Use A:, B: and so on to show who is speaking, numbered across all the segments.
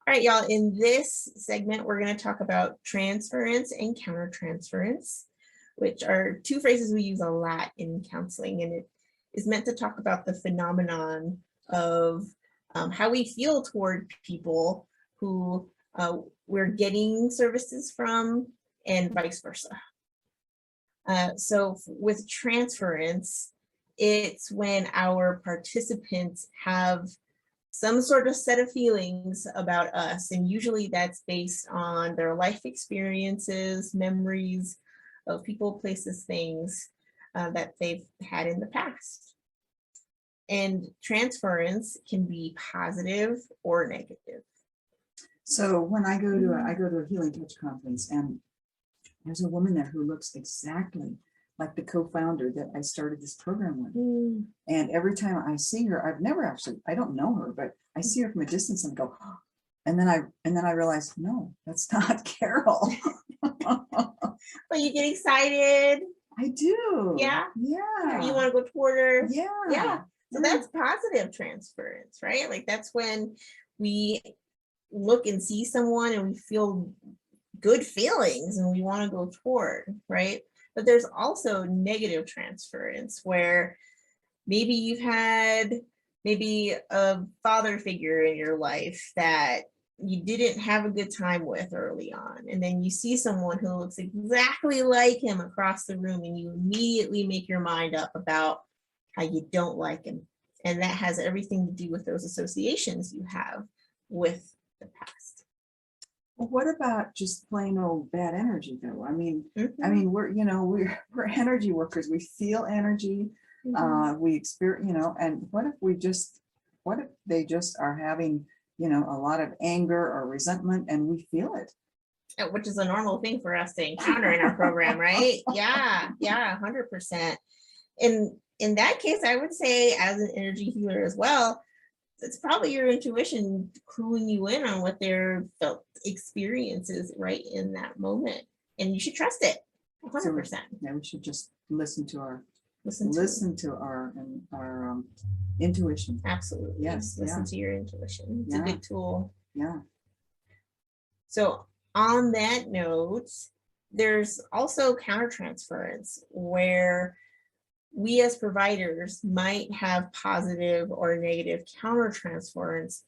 A: All right, y'all, in this segment, we're going to talk about transference and countertransference, which are two phrases we use a lot in counseling, and it is meant to talk about the phenomenon of how we feel toward people who we're getting services from and vice versa. So with transference, it's when our participants have some sort of set of feelings about us, and usually that's based on their life experiences, memories of people, places, things that they've had in the past. And transference can be positive or negative.
B: So when I go to a Healing Touch conference, and there's a woman there who looks exactly like the co-founder that I started this program with. And every time I see her, I don't know her, but I see her from a distance and go, oh. and then I realize, no, that's not Carol.
A: But you get excited.
B: I do.
A: Yeah.
B: Yeah.
A: You want to go toward her.
B: Yeah.
A: Yeah. So that's positive transference, right? Like that's when we look and see someone and we feel good feelings and we want to go toward, right? But there's also negative transference where maybe you've had a father figure in your life that you didn't have a good time with early on. And then you see someone who looks exactly like him across the room and you immediately make your mind up about how you don't like him. And that has everything to do with those associations you have with the past.
B: Well, what about just plain old bad energy though? I mean, we're energy workers. We feel energy. We experience, and what if they just are having, a lot of anger or resentment and we feel it?
A: Which is a normal thing for us to encounter in our program, right? Yeah, 100%. And in that case, I would say as an energy healer as well, it's probably your intuition cluing you in on what their felt experiences right in that moment. And you should trust it 100%.
B: So we should just listen to our intuition.
A: Absolutely.
B: Yes.
A: Listen to your intuition. It's a good tool.
B: Yeah.
A: So on that note, there's also countertransference where we as providers might have positive or negative countertransference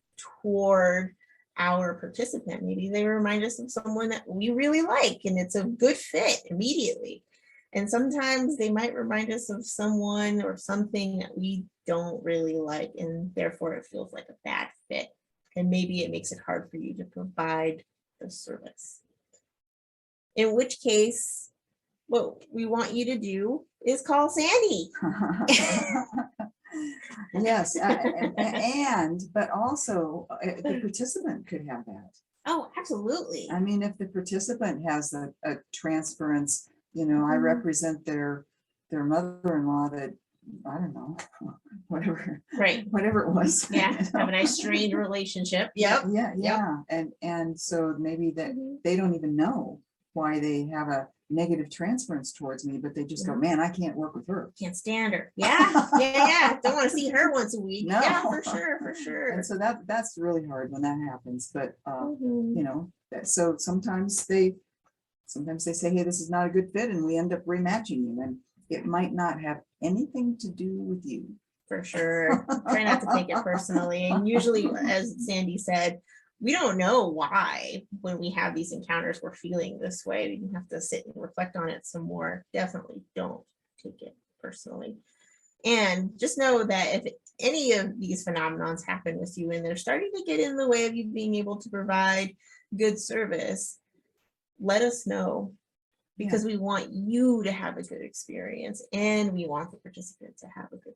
A: toward our participant. Maybe they remind us of someone that we really like and it's a good fit immediately. And sometimes they might remind us of someone or something that we don't really like, and therefore it feels like a bad fit. And maybe it makes it hard for you to provide the service. In which case, what we want you to do is call Sandy.
B: Yes, but also the participant could have that.
A: Oh, absolutely.
B: I mean, if the participant has a transference, I represent their mother-in-law that, I don't know, whatever it was.
A: Yeah, have a nice strained relationship. Yep.
B: Yeah. And so maybe that they don't even know why they have a negative transference towards me, but they just go, man, I can't work with her.
A: Can't stand her. Yeah. Don't want to see her once a week. No. Yeah, for sure.
B: And so that's really hard when that happens. But so sometimes they say, hey, this is not a good fit, and we end up rematching you, and it might not have anything to do with you.
A: For sure. Try not to take it personally. And usually, as Sandy said, we don't know why when we have these encounters we're feeling this way. You have to sit and reflect on it some more. Definitely don't take it personally. And just know that if any of these phenomenons happen with you and they're starting to get in the way of you being able to provide good service, let us know, because we want you to have a good experience and we want the participant to have a good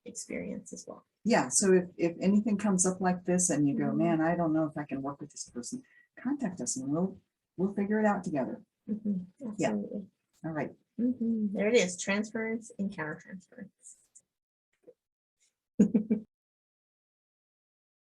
A: experience as well.
B: Yeah, so if anything comes up like this and you go, man, I don't know if I can work with this person, contact us and we'll figure it out together.
A: Absolutely.
B: Yeah. All right.
A: There it is, transference and countertransference.